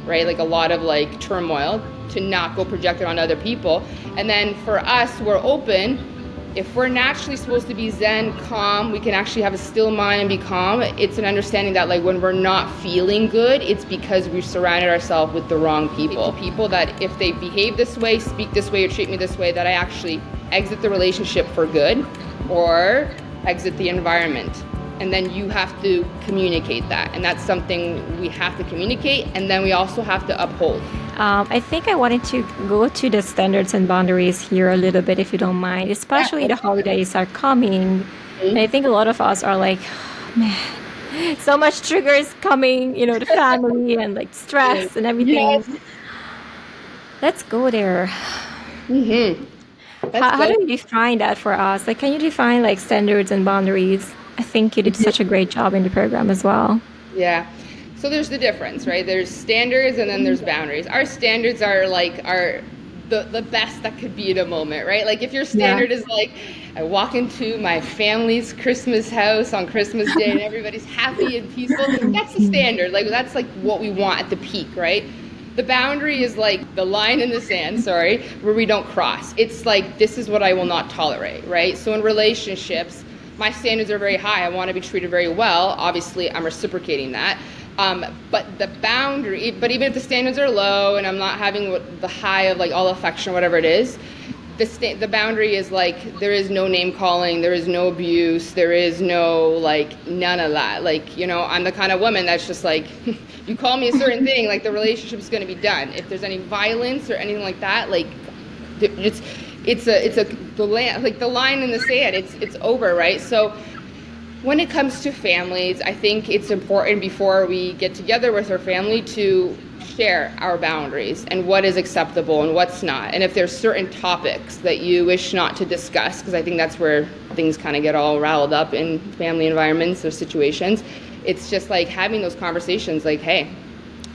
right? Like a lot of like turmoil to not go project it on other people. And then for us, we're open. If we're naturally supposed to be zen, calm, we can actually have a still mind and be calm. It's an understanding that like when we're not feeling good, it's because we've surrounded ourselves with the wrong people. People that if they behave this way, speak this way, or treat me this way, that I actually exit the relationship for good or exit the environment. And then you have to communicate that. And that's something we have to communicate. And then we also have to uphold. I think I wanted to go to the standards and boundaries here a little bit, if you don't mind, especially the holidays are coming. Mm-hmm. And I think a lot of us are like, oh, man, so much triggers coming, the family and like stress and everything. Yes. Let's go there. Mm-hmm. How do you define that for us? Like, can you define like standards and boundaries? I think you did such a great job in the program as well. Yeah. So there's the difference, right? There's standards and then there's boundaries. Our standards are like the best that could be in a moment, right? Like if your standard is like, I walk into my family's Christmas house on Christmas Day and everybody's happy and peaceful, that's the standard. Like that's like what we want at the peak, right? The boundary is like the line in the sand, where we don't cross. It's like, this is what I will not tolerate, right? So in relationships, my standards are very high. I want to be treated very well. Obviously, I'm reciprocating that. But the boundary, but even if the standards are low and I'm not having the high of like all affection, whatever it is, the boundary is like, there is no name calling, there is no abuse, there is no like none of that. Like, I'm the kind of woman that's just like, you call me a certain thing, like the relationship is going to be done. If there's any violence or anything like that, like it's the line in the sand, it's over, right? So when it comes to families, I think it's important before we get together with our family to share our boundaries and what is acceptable and what's not. And if there's certain topics that you wish not to discuss, because I think that's where things kind of get all riled up in family environments or situations, it's just like having those conversations like, hey,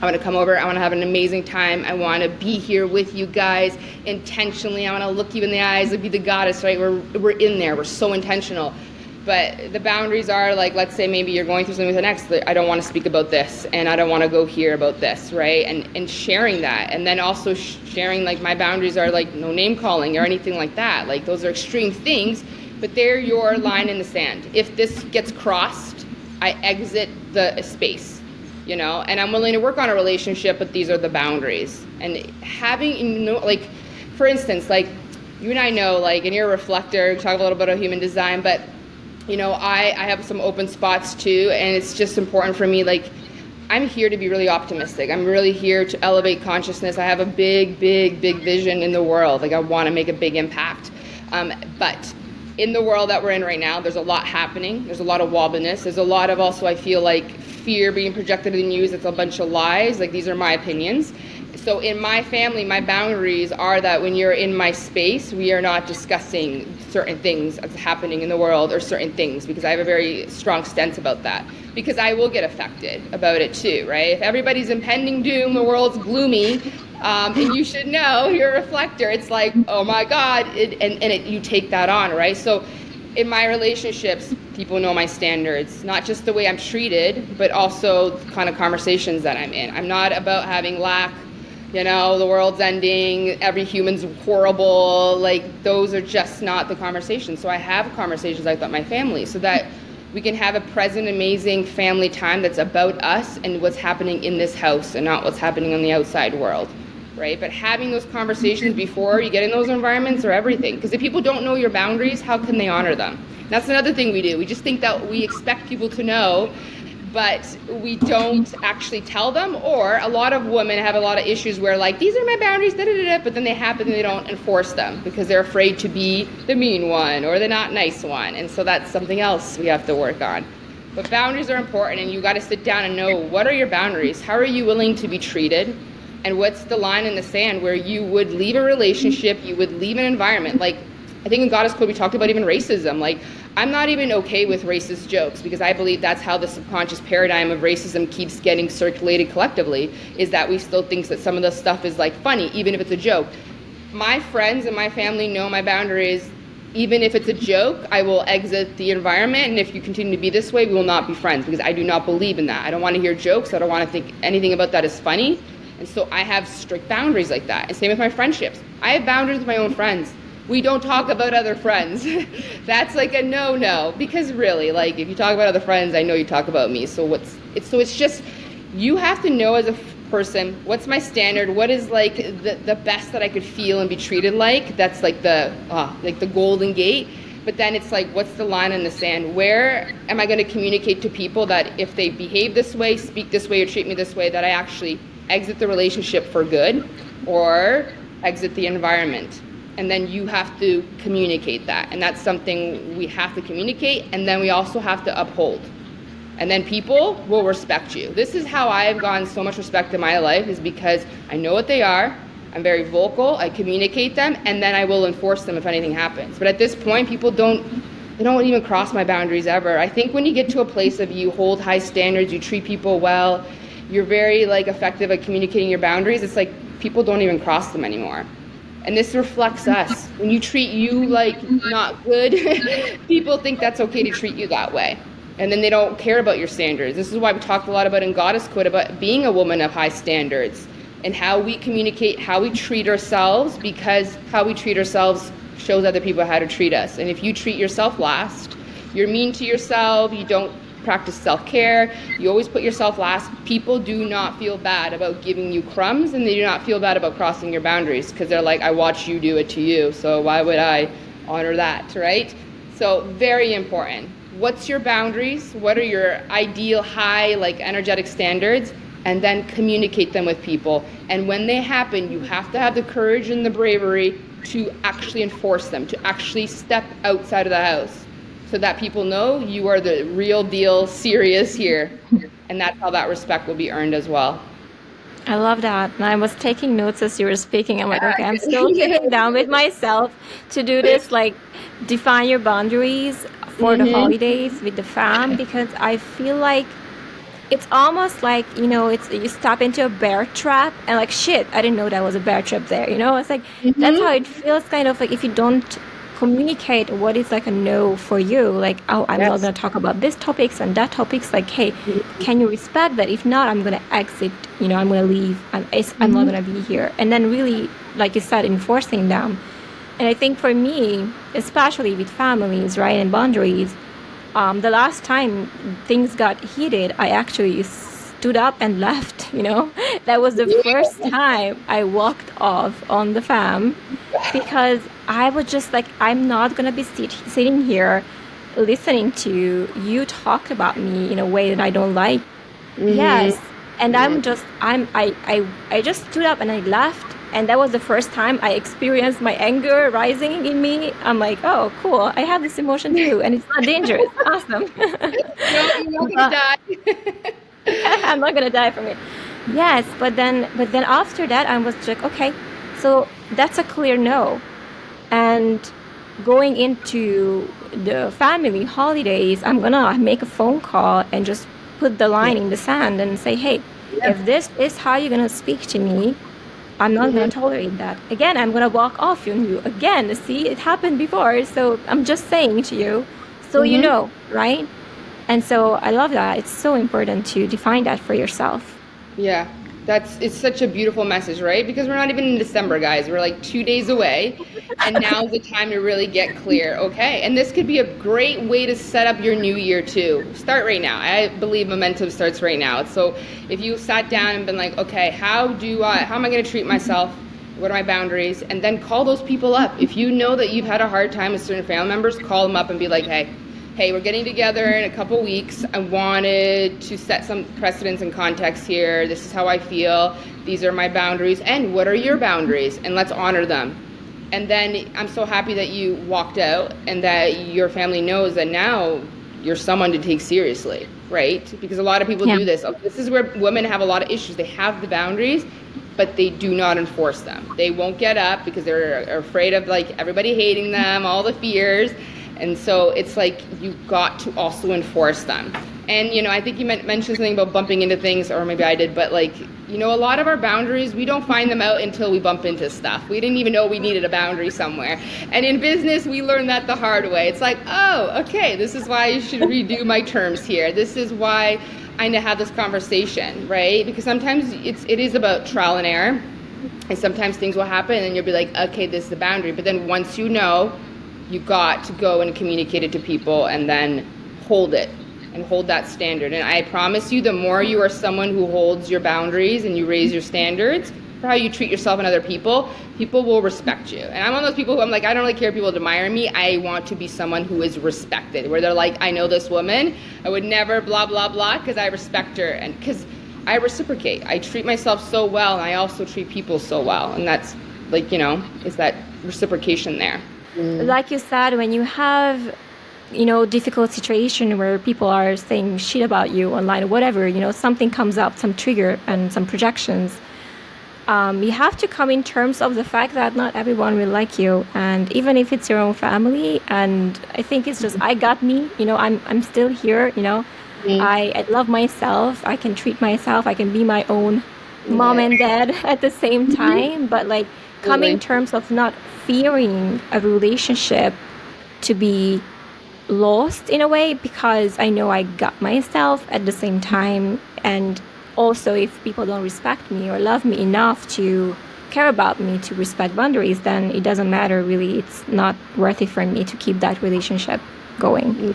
I want to come over, I want to have an amazing time, I want to be here with you guys intentionally, I want to look you in the eyes, like be the goddess, right? We're in there, we're so intentional. But the boundaries are like, let's say maybe you're going through something with an ex, I don't want to speak about this, and I don't want to go here about this, right? And sharing that, and then also sharing like my boundaries are like no name calling or anything like that. Like those are extreme things, but they're your line in the sand. If this gets crossed, I exit the space, and I'm willing to work on a relationship, but these are the boundaries. And having, like, for instance, like you and I know, like, and you're a reflector, we talk a little bit about human design, but I have some open spots too, and it's just important for me, like, I'm here to be really optimistic. I'm really here to elevate consciousness. I have a big, big, big vision in the world. Like, I want to make a big impact. But in the world that we're in right now, there's a lot happening. There's a lot of wobbliness. There's a lot of also, I feel like, fear being projected in the news. It's a bunch of lies. Like, these are my opinions. So in my family, my boundaries are that when you're in my space, we are not discussing certain things that's happening in the world or certain things, because I have a very strong stance about that, because I will get affected about it too, right? If everybody's impending doom, the world's gloomy, and you should know, you're a reflector. It's like, oh my God, you take that on, right? So in my relationships, people know my standards, not just the way I'm treated, but also the kind of conversations that I'm in. I'm not about having lack, the world's ending, every human's horrible, like those are just not the conversations. So I have conversations like that with my family so that we can have a present, amazing family time that's about us and what's happening in this house and not what's happening in the outside world, right? But having those conversations before you get in those environments are everything. Because if people don't know your boundaries, how can they honor them? That's another thing we do. We just think that we expect people to know, but we don't actually tell them. Or a lot of women have a lot of issues where like, these are my boundaries, but then they happen and they don't enforce them because they're afraid to be the mean one or the not nice one. And so that's something else we have to work on. But boundaries are important, and you got to sit down and know, what are your boundaries? How are you willing to be treated? And what's the line in the sand where you would leave a relationship, you would leave an environment? Like, I think in Goddess Code we talked about even racism. Like, I'm not even okay with racist jokes, because I believe that's how the subconscious paradigm of racism keeps getting circulated collectively, is that we still think that some of the stuff is like funny, even if it's a joke. My friends and my family know my boundaries. Even if it's a joke, I will exit the environment, and if you continue to be this way, we will not be friends, because I do not believe in that. I don't want to hear jokes. I don't want to think anything about that is funny. And so I have strict boundaries like that. And same with my friendships. I have boundaries with my own friends. We don't talk about other friends. That's like a no-no, because really, like, if you talk about other friends, I know you talk about me. So it's just, you have to know as a person, what's my standard? What is like the best that I could feel and be treated like? That's like the golden gate. But then it's like, what's the line in the sand? Where am I going to communicate to people that if they behave this way, speak this way, or treat me this way, that I actually exit the relationship for good or exit the environment? And then you have to communicate that. And that's something we have to communicate. And then we also have to uphold. And then people will respect you. This is how I've gotten so much respect in my life, is because I know what they are. I'm very vocal, I communicate them, and then I will enforce them if anything happens. But at this point, people don't even cross my boundaries ever. I think when you get to a place of you hold high standards, you treat people well, you're very like effective at communicating your boundaries, it's like people don't even cross them anymore. And this reflects us. When you treat you like not good, people think that's okay to treat you that way. And then they don't care about your standards. This is why we talked a lot about in Goddess Code about being a woman of high standards, and how we communicate, how we treat ourselves, because how we treat ourselves shows other people how to treat us. And if you treat yourself last, you're mean to yourself, you don't practice self-care, you always put yourself last, people do not feel bad about giving you crumbs, and they do not feel bad about crossing your boundaries, because they're like, I watched you do it to you, so why would I honor that, right? So very important. What's your boundaries? What are your ideal high, like energetic standards? And then communicate them with people. And when they happen, you have to have the courage and the bravery to actually enforce them, to actually step outside of the house, so that people know you are the real deal, serious here. And that's how that respect will be earned as well. I love that. And I was taking notes as you were speaking. I'm like, okay, I'm still sitting down with myself to do this, like, define your boundaries for the holidays with the fam, because I feel like it's almost like, it's you step into a bear trap and like, shit, I didn't know that was a bear trap there. It's like, that's how it feels, kind of like, if you don't communicate what is like a no for you, like, oh, I'm not going to talk about this topics and that topics, like, hey, can you respect that? If not, I'm going to exit, I'm going to leave. I'm not going to be here. And then really, like you said, enforcing them. And I think for me, especially with families, right, and boundaries, the last time things got heated, I actually stood up and left, That was the first time I walked off on the fam, because I was just like, I'm not going to be sitting here listening to you talk about me in a way that I don't like. Yes. And I just stood up and I left. And that was the first time I experienced my anger rising in me. I'm like, oh, cool. I have this emotion too. And it's not dangerous. Awesome. You're not going to die. I'm not going to die from it. Yes. But then after that, I was like, okay, so that's a clear no. And going into the family holidays, I'm going to make a phone call and just put the line in the sand and say, hey, if this is how you're going to speak to me, I'm not going to tolerate that. Again, I'm going to walk off on you. Again, see, it happened before. So I'm just saying to you, so you know, right? And so I love that. It's so important to define that for yourself. Yeah, it's such a beautiful message, right? Because we're not even in December, guys. We're like 2 days away. And now's the time to really get clear. Okay. And this could be a great way to set up your new year too. Start right now. I believe momentum starts right now. So if you sat down and been like, okay, how am I going to treat myself? What are my boundaries? And then call those people up. If you know that you've had a hard time with certain family members, call them up and be like, hey, we're getting together in a couple weeks. I wanted to set some precedents and context here. This is how I feel. These are my boundaries. And what are your boundaries? And let's honor them. And then I'm so happy that you walked out and that your family knows that now you're someone to take seriously, right? Because a lot of people do this. This is where women have a lot of issues. They have the boundaries, but they do not enforce them. They won't get up because they're afraid of like everybody hating them, all the fears. And so it's like you've got to also enforce them. And, I think you mentioned something about bumping into things, or maybe I did, but like, a lot of our boundaries, we don't find them out until we bump into stuff. We didn't even know we needed a boundary somewhere. And in business, we learned that the hard way. It's like, oh, okay, this is why I should redo my terms here. This is why kind of have this conversation, right? Because sometimes it is about trial and error, and sometimes things will happen and you'll be like, okay, this is the boundary. But then once you know, you got to go and communicate it to people and then hold it and hold that standard. And I promise you, the more you are someone who holds your boundaries and you raise your standards for how you treat yourself and other people, people will respect you. And I'm one of those people who I'm like, I don't really care if people admire me. I want to be someone who is respected, where they're like, I know this woman, I would never blah, blah, blah, because I respect her. And because I reciprocate. I treat myself so well, and I also treat people so well. And that's like, is that reciprocation there. Like you said, when you have, difficult situation where people are saying shit about you online or whatever, something comes up, some trigger and some projections, you have to come in terms of the fact that not everyone will like you. And even if it's your own family, and I think it's just, I got me, I'm still here, I love myself. I can treat myself. I can be my own mom and dad at the same time. But like coming in terms of not fearing a relationship to be lost in a way, because I know I got myself at the same time. And also if people don't respect me or love me enough to care about me, to respect boundaries, then it doesn't matter really. It's not worth it for me to keep that relationship going.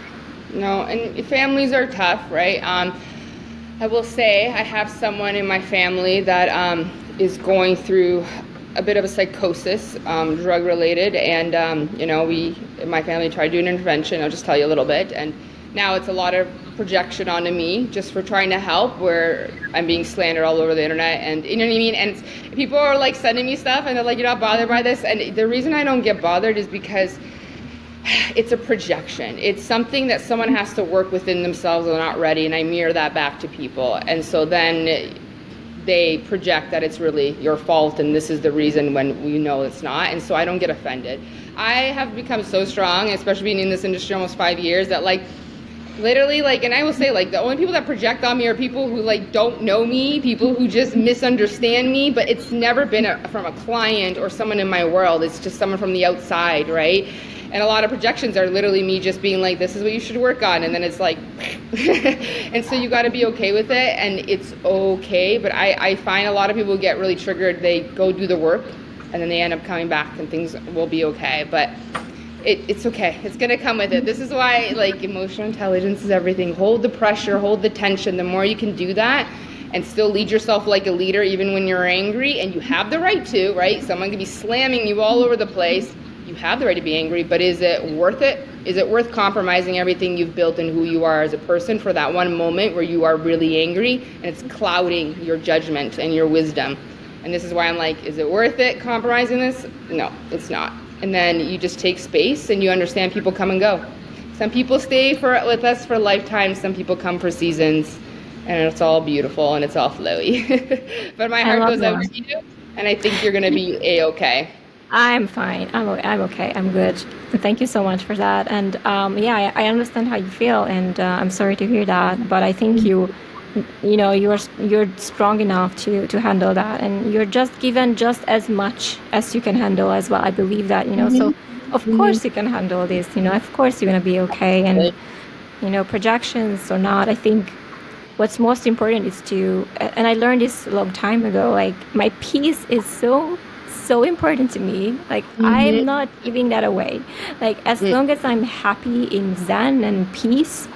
No, and families are tough, right? I will say I have someone in my family that is going through a bit of a psychosis, drug related, and we in my family tried doing an intervention. I'll just tell you a little bit, and now it's a lot of projection onto me just for trying to help, where I'm being slandered all over the internet, and you know what I mean. And people are like sending me stuff, and they're like, "You're not bothered by this," and the reason I don't get bothered is because it's a projection. It's something that someone has to work within themselves and they're not ready, and I mirror that back to people. And so then they project that it's really your fault and this is the reason when we know it's not. And so I don't get offended. I have become so strong, especially being in this industry almost 5 years, that like literally like, and I will say like the only people that project on me are people who like don't know me, people who just misunderstand me, but it's never been from a client or someone in my world. It's just someone from the outside, right? And a lot of projections are literally me just being like, this is what you should work on. And then it's like, and so you got to be okay with it. And it's okay. But I find a lot of people get really triggered. They go do the work and then they end up coming back and things will be okay. But it's okay. It's going to come with it. This is why like emotional intelligence is everything. Hold the pressure, hold the tension. The more you can do that and still lead yourself like a leader, even when you're angry, and you have the right to, right? Someone could be slamming you all over the place. You have the right to be angry, but is it worth it? Is it worth compromising everything you've built and who you are as a person for that one moment where you are really angry and it's clouding your judgment and your wisdom? And this is why I'm like, is it worth it compromising this? No, it's not. And then you just take space and you understand people come and go. Some people stay with us for lifetimes. Some people come for seasons, and it's all beautiful and it's all flowy. But my heart goes out to you, and I think you're going to be A-okay. I'm fine. I'm okay. I'm good. Thank you so much for that. And I understand how you feel, and I'm sorry to hear that. But I think you're strong enough to handle that, and you're just given just as much as you can handle as well. I believe that, So of course you can handle this. Of course you're gonna be okay. And projections or not, I think what's most important is and I learned this a long time ago. Like my peace is so important to me. Like I'm not giving that away. Like as long as I'm happy in zen and peace,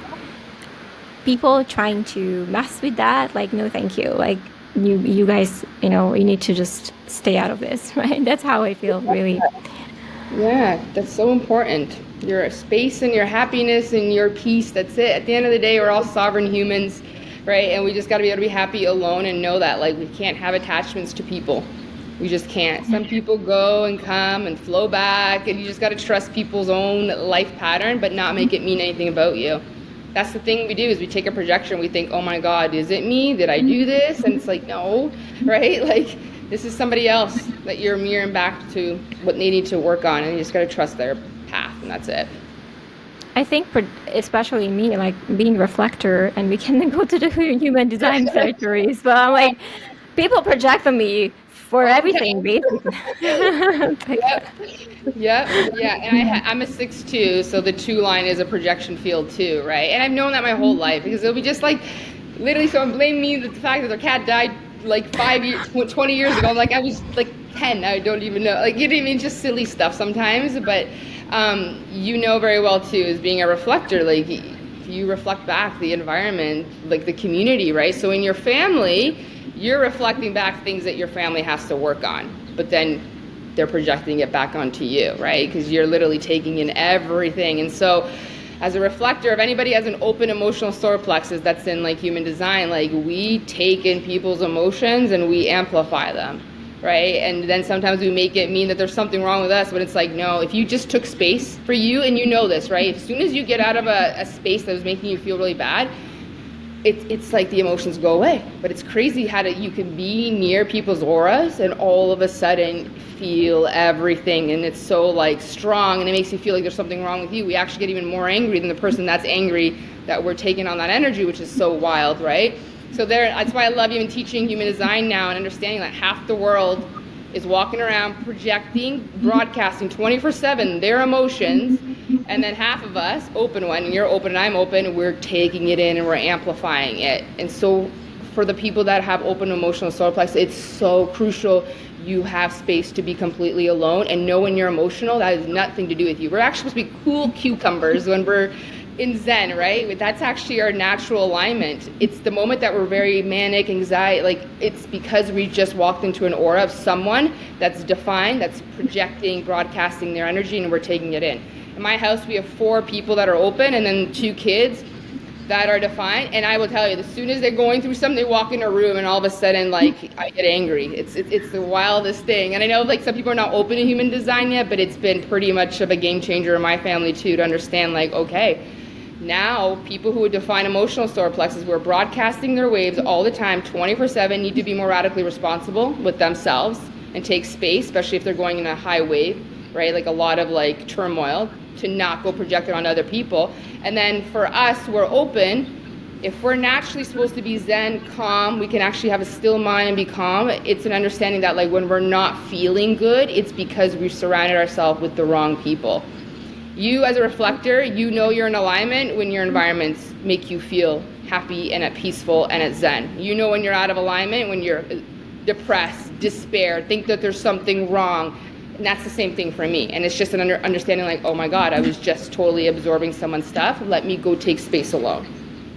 people trying to mess with that, like no thank you. Like you guys, you need to just stay out of this, right? That's how I feel, really. Yeah, that's so important. Your space and your happiness and your peace, that's it. At the end of the day, we're all sovereign humans, right? And we just got to be able to be happy alone and know that like we can't have attachments to people. We just can't. Some people go and come and flow back, and you just got to trust people's own life pattern, but not make it mean anything about you. That's the thing we do, is we take a projection. We think, oh my God, is it me? Did I do this? And it's like, no, right? Like this is somebody else that you're mirroring back to what they need to work on, and you just got to trust their path, and that's it. I think, especially me, like being a reflector, and we can go to the human design territories, but I'm like, people project on me for everything, basically. Yeah. And I'm a 6'2", so the 2 line is a projection field too, right? And I've known that my whole life, because it'll be just like literally someone blamed me the fact that their cat died like 5 years, 20 years ago. I'm like, I was like 10. I don't even know. Like, you know what I mean? Just silly stuff sometimes. But you know very well too, as being a reflector, like you reflect back the environment, like the community, right? So in your family, you're reflecting back things that your family has to work on, but then they're projecting it back onto you, right? Because you're literally taking in everything. And so as a reflector, if anybody has an open emotional solar plexus that's in like human design, like we take in people's emotions and we amplify them, right? And then sometimes we make it mean that there's something wrong with us, but it's like, no, if you just took space for you, and you know this, right? As soon as you get out of a space that was making you feel really bad, it's like the emotions go away. But it's crazy how you can be near people's auras and all of a sudden feel everything, and it's so like strong, and it makes you feel like there's something wrong with you. We actually get even more angry than the person that's angry that we're taking on that energy, which is so wild, right? So that's why I love even teaching human design now and understanding that half the world is walking around projecting, broadcasting 24/7 their emotions, and then half of us, open one, and you're open and I'm open, we're taking it in and we're amplifying it. And so for the people that have open emotional solar plexus, it's so crucial you have space to be completely alone and know when you're emotional. That has nothing to do with you. We're actually supposed to be cool cucumbers when we're in Zen, right? That's actually our natural alignment. It's the moment that we're very manic, anxiety, like it's because we just walked into an aura of someone that's defined, that's projecting, broadcasting their energy, and we're taking it in. In my house, we have 4 people that are open and then 2 kids that are defined. And I will tell you, as soon as they're going through something, they walk in a room and all of a sudden, like, I get angry. It's the wildest thing. And I know, like, some people are not open to human design yet, but it's been pretty much of a game changer in my family, too, to understand, like, okay, now people who would define emotional solar plexus, who are broadcasting their waves all the time, 24/7, need to be more radically responsible with themselves and take space, especially if they're going in a high wave, right? Like a lot of like turmoil, to not go project it on other people. And then for us, we're open. If we're naturally supposed to be Zen, calm, we can actually have a still mind and be calm. It's an understanding that like when we're not feeling good, it's because we've surrounded ourselves with the wrong people. You as a reflector, you know you're in alignment when your environments make you feel happy and at peaceful and at Zen. You know when you're out of alignment, when you're depressed, despair, think that there's something wrong. And that's the same thing for me. And it's just an understanding like, oh my God, I was just totally absorbing someone's stuff. Let me go take space alone.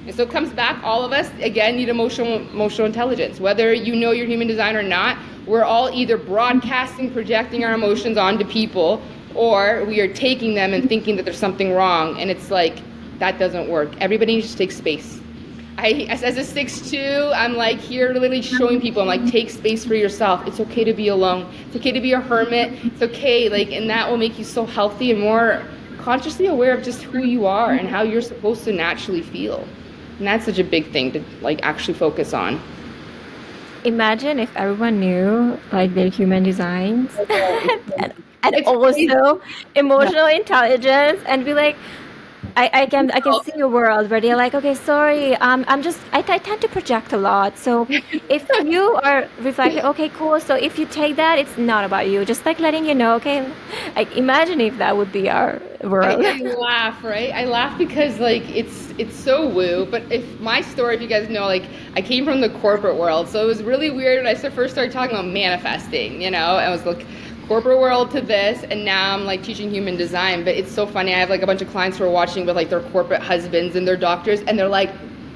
And so it comes back, all of us, again, need emotional intelligence. Whether you know your human design or not, we're all either broadcasting, projecting our emotions onto people, or we are taking them and thinking that there's something wrong. And it's like, that doesn't work. Everybody needs to take space. As a 6'2", I'm like here literally showing people, I'm like, take space for yourself. It's okay to be alone. It's okay to be a hermit. It's okay, like, and that will make you so healthy and more consciously aware of just who you are and how you're supposed to naturally feel. And that's such a big thing to like actually focus on. Imagine if everyone knew like their human designs and also emotional intelligence, and be like, I can see a world where they're like, okay, sorry, I tend to project a lot. So if you are reflecting, okay, cool. So if you take that, it's not about you. Just like letting you know, okay. Like imagine if that would be our world. I laugh, right? I laugh because like it's so woo. But if my story, if you guys know, like I came from the corporate world, so it was really weird when I first started talking about manifesting. You know, I was like, corporate world to this, and now I'm like teaching human design. But it's so funny, I have like a bunch of clients who are watching with like their corporate husbands and their doctors, and they're like,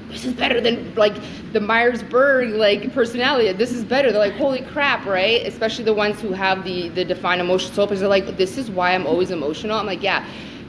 this is better than like the Myers-Briggs like personality, this is better. They're like, holy crap, right? Especially the ones who have the defined emotional soul plexus. They're like, this is why I'm always emotional. I'm like, yeah.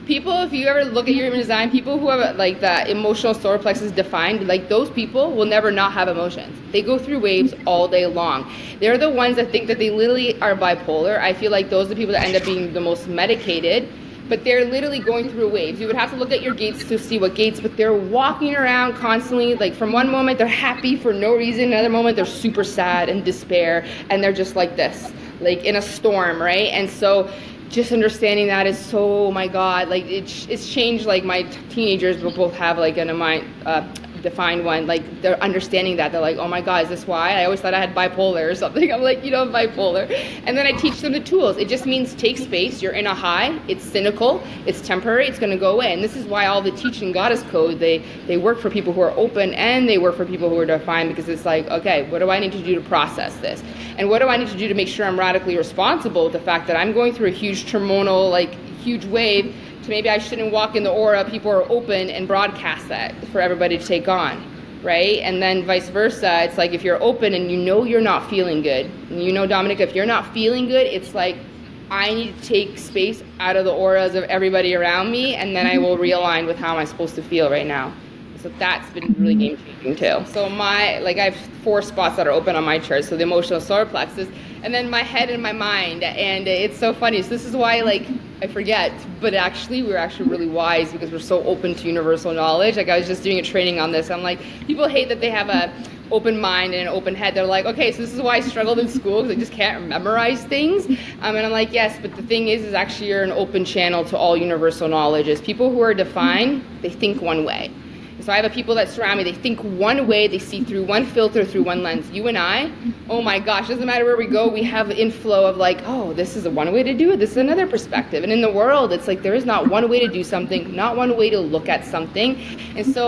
People, if you ever look at your human design, people who have like that emotional solar plexus defined, like those people will never not have emotions. They go through waves all day long. They're the ones that think that they literally are bipolar. I feel like those are the people that end up being the most medicated, but they're literally going through waves. You would have to look at your gates to see what gates, but they're walking around constantly. Like from one moment they're happy for no reason, another moment they're super sad and despair, and they're just like this, like in a storm, right? And so just understanding that is so, oh my God, like it's changed. Like my teenagers will both have like defined one, like they're understanding that. They're like, oh my God, is this why? I always thought I had bipolar or something. I'm like, I'm bipolar. And then I teach them the tools. It just means take space. You're in a high. It's cynical. It's temporary. It's going to go away. And this is why all the teaching goddess code, they work for people who are open and they work for people who are defined, because it's like, okay, what do I need to do to process this? And what do I need to do to make sure I'm radically responsible with the fact that I'm going through a huge terminal, like huge wave, to maybe I shouldn't walk in the aura, people are open, and broadcast that for everybody to take on, right? And then vice versa, it's like if you're open and you're not feeling good, and Dominika, if you're not feeling good, it's like, I need to take space out of the auras of everybody around me, and then I will realign with how am I supposed to feel right now. So that's been really game changing too. So I have 4 spots that are open on my chart. So the emotional solar plexus, and then my head and my mind. And it's so funny. So this is why I forget, but actually we're actually really wise because we're so open to universal knowledge. Like I was just doing a training on this. I'm like, people hate that they have a open mind and an open head. They're like, okay, so this is why I struggled in school, because I just can't memorize things. And I'm like, yes, but the thing is actually you're an open channel to all universal knowledges. People who are defined, they think one way. So I have people that surround me, they think one way, they see through one filter, through one lens. You and I, oh my gosh, doesn't matter where we go, we have inflow of like, oh, this is one way to do it, this is another perspective. And in the world, it's like there is not one way to do something, not one way to look at something. And so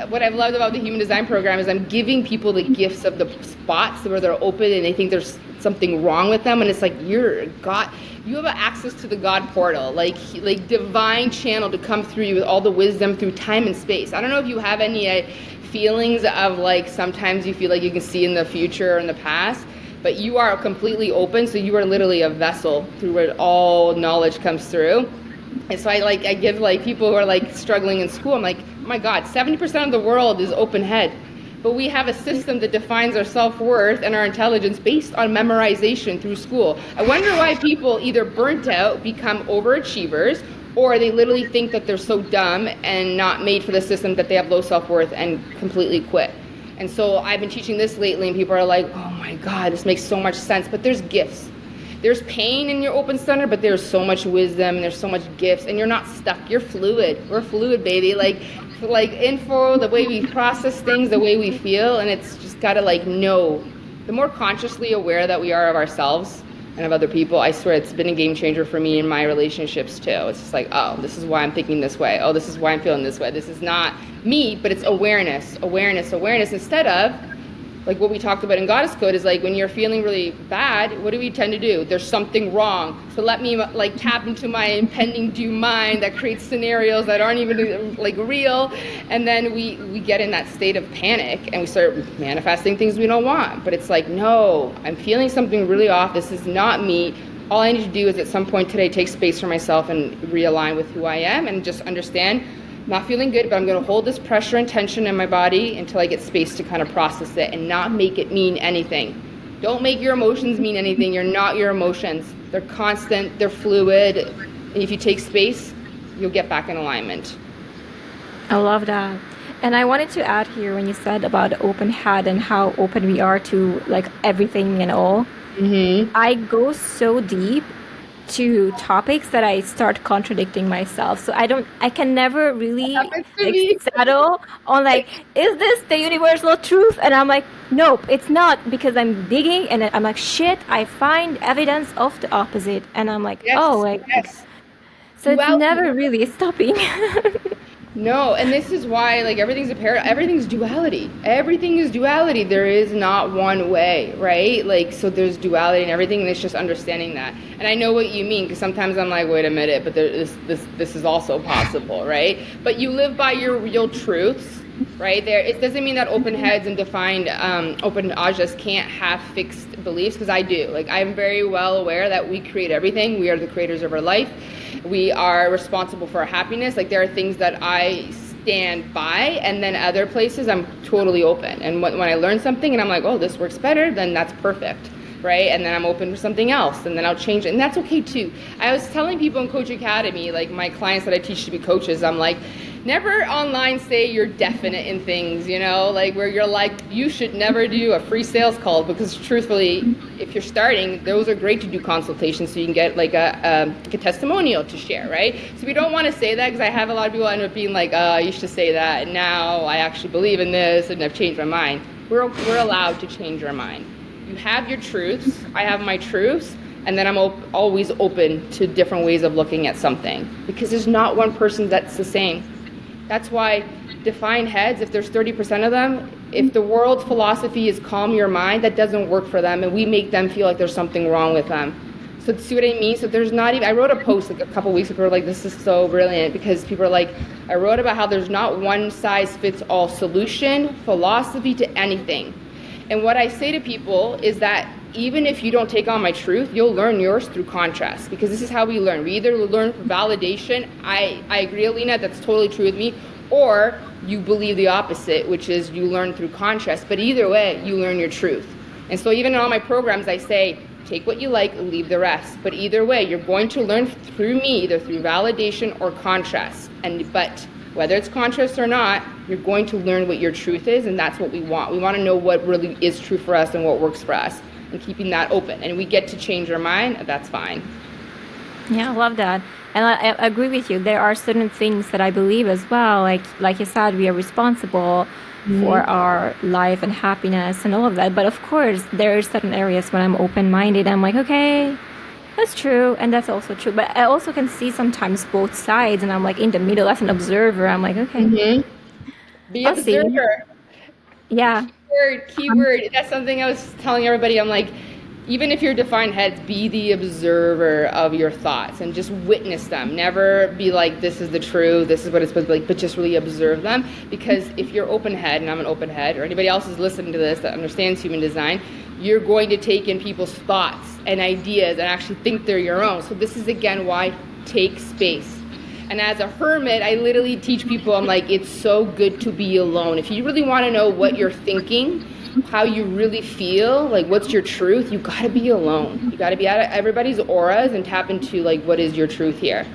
what I've loved about the Human Design Program is I'm giving people the gifts of the spots where they're open and they think there's something wrong with them, and it's like you have access to the God portal, like divine channel to come through you with all the wisdom through time and space. I don't know if you have any feelings of like sometimes you feel like you can see in the future or in the past, but you are completely open, so you are literally a vessel through where all knowledge comes through. And so I give people who are struggling in school, I'm like, oh my God, 70% of the world is open head. But we have a system that defines our self-worth and our intelligence based on memorization through school. I wonder why people either burnt out, become overachievers, or they literally think that they're so dumb and not made for the system that they have low self-worth and completely quit. And so I've been teaching this lately, and people are like, oh my God, this makes so much sense. But there's gifts. There's pain in your open center, but there's so much wisdom and there's so much gifts, and you're not stuck. You're fluid. We're fluid, baby. Like info, the way we process things, the way we feel, and it's just gotta know. The more consciously aware that we are of ourselves and of other people, I swear it's been a game changer for me in my relationships too. It's just like, oh, this is why I'm thinking this way. Oh, this is why I'm feeling this way. This is not me, but it's awareness, instead of like what we talked about in Goddess Code is when you're feeling really bad, what do we tend to do? There's something wrong. So let me tap into my impending doom mind that creates scenarios that aren't even real. And then we get in that state of panic and we start manifesting things we don't want. But it's no, I'm feeling something really off. This is not me. All I need to do is at some point today take space for myself and realign with who I am and just understand not feeling good, but I'm going to hold this pressure and tension in my body until I get space to kind of process it and not make it mean anything. Don't make your emotions mean anything. You're not your emotions. They're constant, they're fluid, and if you take space, you'll get back in alignment. I love that. And I wanted to add here when you said about the open head and how open we are to everything and all. Mm-hmm. I go so deep to topics that I start contradicting myself. So I can never really settle on is this the universal truth? And I'm like, nope, it's not, because I'm digging and I'm like, shit, I find evidence of the opposite. And I'm like, yes. So it's never really stopping. No, and this is why everything's everything's duality. Everything is duality. There is not one way, right? So there's duality in everything, and it's just understanding that. And I know what you mean, because sometimes I'm like, wait a minute, but this is also possible, right? But you live by your real truths, right? It doesn't mean that open heads and defined open ajas can't have fixed beliefs, because I do. I'm very well aware that we create everything. We are the creators of our life. We are responsible for our happiness. There are things that I stand by, and then other places I'm totally open. And when I learn something and I'm like, oh, this works better, then that's perfect, right? And then I'm open for something else, and then I'll change it. And that's okay too. I was telling people in Coach Academy, my clients that I teach to be coaches, I'm like, never online say you're definite in things, like where you're like, you should never do a free sales call, because truthfully, if you're starting, those are great to do consultations so you can get like a testimonial to share, right? So we don't want to say that, because I have a lot of people end up being like, you should say that, and now I actually believe in this and I've changed my mind. We're allowed to change our mind. You have your truths, I have my truths, and then I'm always open to different ways of looking at something, because there's not one person that's the same. That's why defined heads, if there's 30% of them, if the world's philosophy is calm your mind, that doesn't work for them, and we make them feel like there's something wrong with them. So see what I mean? So there's not even, I wrote a post like a couple weeks ago, like, this is so brilliant, because people are like, I wrote about how there's not one size fits all solution, philosophy to anything. And what I say to people is that even if you don't take on my truth, you'll learn yours through contrast, because this is how we learn. We either learn for validation, I agree, Alina, that's totally true with me, or you believe the opposite, which is you learn through contrast. But either way, you learn your truth. And so even in all my programs, I say, take what you like, leave the rest. But either way, you're going to learn through me, either through validation or contrast. But whether it's contrast or not, you're going to learn what your truth is, and that's what we want. We want to know what really is true for us and what works for us, and keeping that open. And we get to change our mind, that's fine. Yeah, I love that. And I agree with you. There are certain things that I believe as well. Like you said, we are responsible for our life and happiness and all of that. But of course, there are certain areas when I'm open-minded. I'm like, okay, that's true, and that's also true. But I also can see sometimes both sides, and I'm like in the middle as an observer. I'm like, okay, Be I'll see. observer. Yeah. Keyword. That's something I was telling everybody. I'm like, even if you're defined heads, be the observer of your thoughts and just witness them. Never be like, this is the truth, this is what it's supposed to be like, but just really observe them. Because if you're open head, and I'm an open head, or anybody else is listening to this that understands human design, you're going to take in people's thoughts and ideas and actually think they're your own. So this is, again, why take space. And as a hermit, I literally teach people, I'm like, it's so good to be alone. If you really want to know what you're thinking, how you really feel, like what's your truth, you got to be alone. You got to be out of everybody's auras and tap into like, what is your truth here?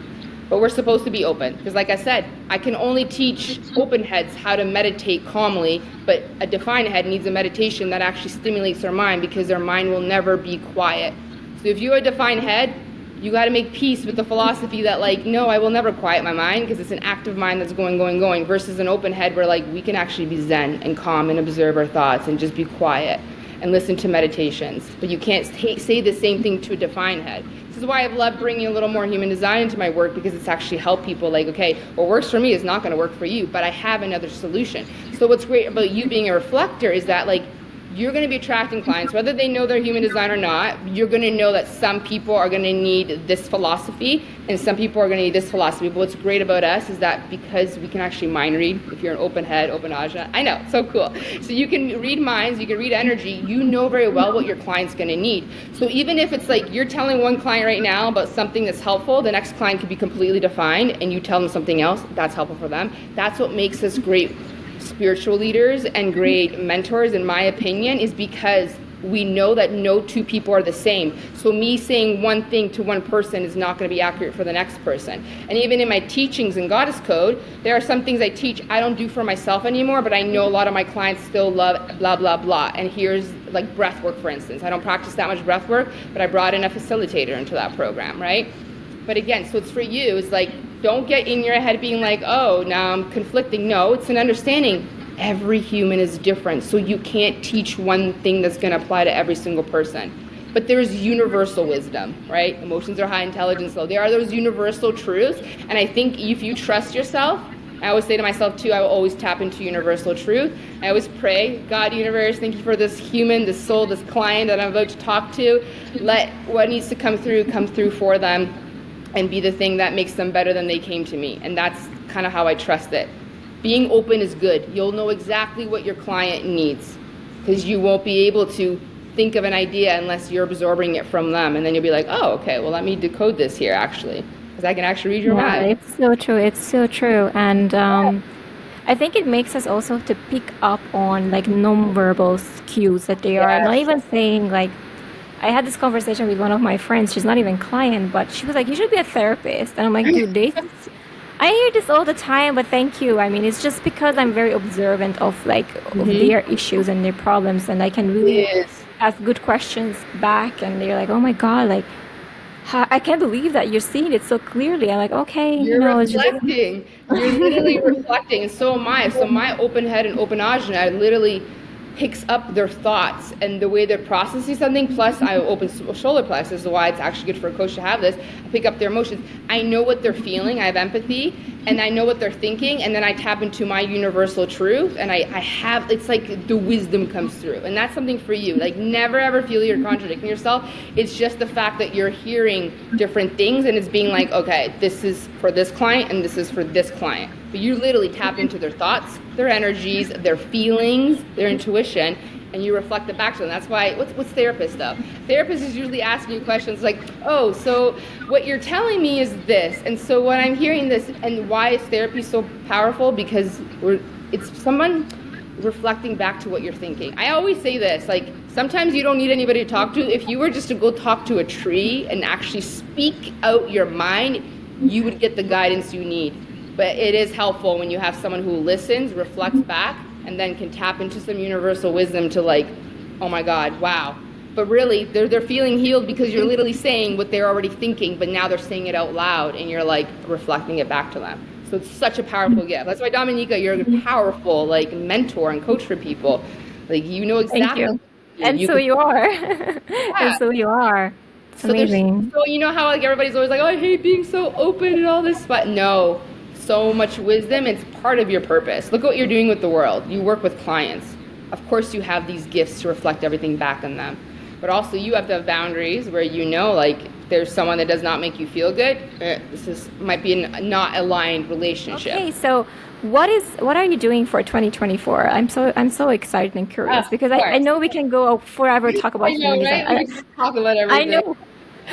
But we're supposed to be open, because like I said, I can only teach open heads how to meditate calmly, but a defined head needs a meditation that actually stimulates their mind, because their mind will never be quiet. So if you're a defined head, you got to make peace with the philosophy that like, no, I will never quiet my mind, because it's an active mind that's going, versus an open head where like we can actually be zen and calm and observe our thoughts and just be quiet and listen to meditations. But you can't say the same thing to a defined head. This is why I've loved bringing a little more human design into my work, because it's actually helped people like, okay, what works for me is not going to work for you, but I have another solution. So what's great about you being a reflector is that like, you're going to be attracting clients, whether they know they're human design or not. You're going to know that some people are going to need this philosophy and some people are going to need this philosophy. But what's great about us is that because we can actually mind read, if you're an open head, open ajna, I know, so cool. So you can read minds, you can read energy, you know very well what your client's going to need. So even if it's like you're telling one client right now about something that's helpful, the next client could be completely defined, and you tell them something else that's helpful for them. That's what makes us great spiritual leaders and great mentors, in my opinion, is because we know that no two people are the same. So me saying one thing to one person is not going to be accurate for the next person. And even in my teachings in Goddess Code, there are some things I teach I don't do for myself anymore, but I know a lot of my clients still love blah, blah, blah. And here's like breath work, for instance. I don't practice that much breath work, but I brought in a facilitator into that program, right? But again, so it's for you, it's like, don't get in your head being like, oh, now I'm conflicting. No, it's an understanding. Every human is different, so you can't teach one thing that's going to apply to every single person. But there's universal wisdom, right? Emotions are high, intelligence low. There are those universal truths, and I think if you trust yourself, I always say to myself too, I will always tap into universal truth. I always pray, God, universe, thank you for this human, this soul, this client that I'm about to talk to. Let what needs to come through for them, and be the thing that makes them better than they came to me. And that's kind of how I trust it. Being open is good. You'll know exactly what your client needs, because you won't be able to think of an idea unless you're absorbing it from them. And then you'll be like, oh, okay, well, let me decode this here, actually, because I can actually read your mind. It's so true. It's so true. And I think it makes us also to pick up on like nonverbal cues that they are not even saying like, I had this conversation with one of my friends. She's not even client, but she was like, you should be a therapist. And I'm like, dude, I hear this all the time, but thank you. I mean, it's just because I'm very observant of of their issues and their problems, and I can really Yes. ask good questions back, and they're like, "Oh my God, like I can't believe that you're seeing it so clearly." I'm like, "Okay, You're it's just reflecting. You're literally reflecting, and so am I. So my open head and open ajna literally picks up their thoughts and the way they're processing something. Plus, I open solar plexus, is why it's actually good for a coach to have this. I pick up their emotions. I know what they're feeling. I have empathy, and I know what they're thinking, and then I tap into my universal truth, and I have, it's like the wisdom comes through, and that's something for you. Like, never ever feel you're contradicting yourself. It's just the fact that you're hearing different things, and it's being like, okay, this is for this client, and this is for this client. But you literally tap into their thoughts, their energies, their feelings, their intuition, and you reflect it back to them. That's why, what's therapist though? Therapist is usually asking you questions like, oh, so what you're telling me is this, and so what I'm hearing this, and why is therapy so powerful? Because it's someone reflecting back to what you're thinking. I always say this, like, sometimes you don't need anybody to talk to. If you were just to go talk to a tree and actually speak out your mind, you would get the guidance you need. But it is helpful when you have someone who listens, reflects back, and then can tap into some universal wisdom to like, oh my God, wow. But really, they're feeling healed because you're literally saying what they're already thinking, but now they're saying it out loud, and you're like reflecting it back to them. So it's such a powerful gift. That's why, Dominika, you're a powerful like mentor and coach for people. Like, you know exactly. thank you. And so you are. And so you are. It's amazing. So you know how like everybody's always like, oh, I hate being so open and all this, but no. So much wisdom, it's part of your purpose. Look at what you're doing with the world. You work with clients. Of course you have these gifts to reflect everything back on them. But also you have to have boundaries where you know, like, if there's someone that does not make you feel good, might be a not aligned relationship. Okay, so what are you doing for 2024? I'm so excited and curious because I know we can go forever talk about feminism. Right? We talk about everything. I know.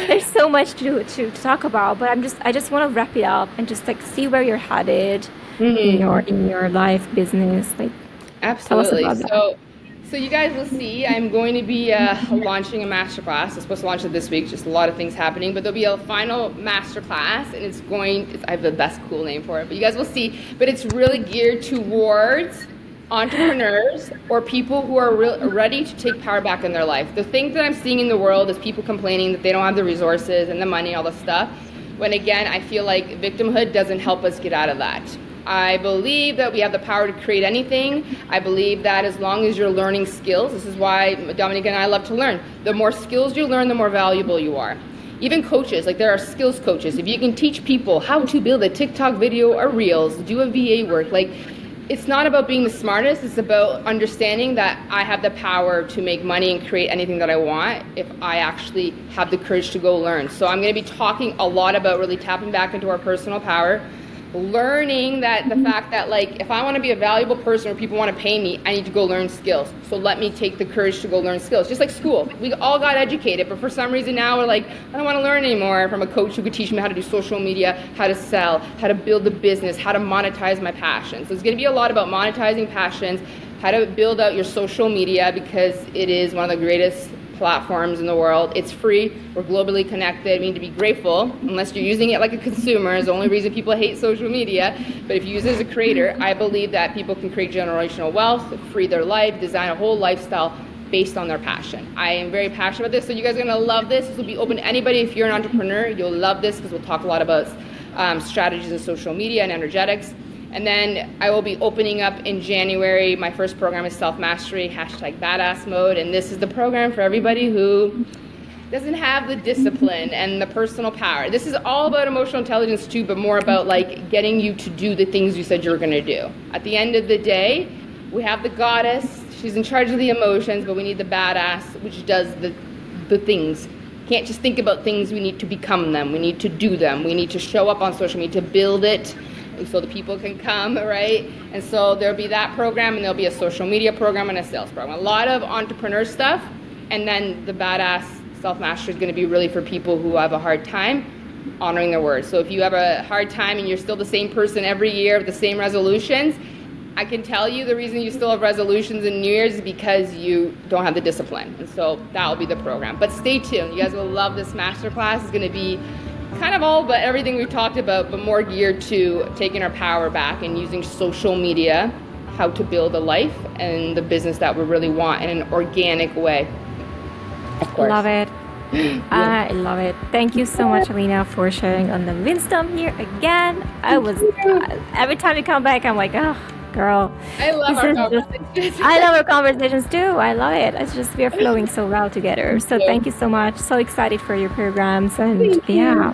There's so much to talk about, but I just want to wrap it up and just like see where you're headed in your life, business. Like, absolutely. So you guys will see. I'm going to be launching a masterclass. I'm supposed to launch it this week. Just a lot of things happening, but there'll be a final masterclass, and I have the best cool name for it, but you guys will see. But it's really geared towards entrepreneurs or people who are ready to take power back in their life. The thing that I'm seeing in the world is people complaining that they don't have the resources and the money, all the stuff. When again, I feel like victimhood doesn't help us get out of that. I believe that we have the power to create anything. I believe that as long as you're learning skills, this is why Dominika and I love to learn. The more skills you learn, the more valuable you are. Even coaches, like there are skills coaches. If you can teach people how to build a TikTok video or Reels, do a VA work, like, it's not about being the smartest, it's about understanding that I have the power to make money and create anything that I want if I actually have the courage to go learn. So I'm going to be talking a lot about really tapping back into our personal power, learning that the fact that like if I want to be a valuable person or people want to pay me, I need to go learn skills. So let me take the courage to go learn skills. Just like school, we all got educated, but for some reason now we're like, I don't want to learn anymore from a coach who could teach me how to do social media, how to sell, how to build a business, how to monetize my passions. So it's going to be a lot about monetizing passions, how to build out your social media, because it is one of the greatest platforms in the world. It's free. We're globally connected. We need to be grateful. Unless you're using it like a consumer, is the only reason people hate social media. But if you use it as a creator, I believe that people can create generational wealth, free their life, design a whole lifestyle based on their passion. I am very passionate about this, so you guys are going to love this. This will be open to anybody. If you're an entrepreneur, you'll love this because we'll talk a lot about strategies in social media and energetics. And then I will be opening up in January. My first program is Self-Mastery, #Badass Mode. And this is the program for everybody who doesn't have the discipline and the personal power. This is all about emotional intelligence too, but more about like getting you to do the things you said you were going to do. At the end of the day, we have the goddess. She's in charge of the emotions, but we need the badass, which does the things. Can't just think about things. We need to become them. We need to do them. We need to show up on social media to build it, so the people can come, right? And so there'll be that program, and there'll be a social media program and a sales program. A lot of entrepreneur stuff, and then the badass self-mastery is going to be really for people who have a hard time honoring their words. So if you have a hard time and you're still the same person every year with the same resolutions, I can tell you the reason you still have resolutions in New Year's is because you don't have the discipline. And so that will be the program. But stay tuned. You guys will love this masterclass. It's going to be kind of all but everything we've talked about, but more geared to taking our power back and using social media, how to build a life and the business that we really want in an organic way. Of course. Love it. I love it. Thank you so much, Alina, for sharing on the wisdom here again. Every time you come back, I'm like, oh, girl. I love our conversations. I love our conversations too. I love it. It's just we're flowing so well together. So thank you so much. So excited for your programs and yeah.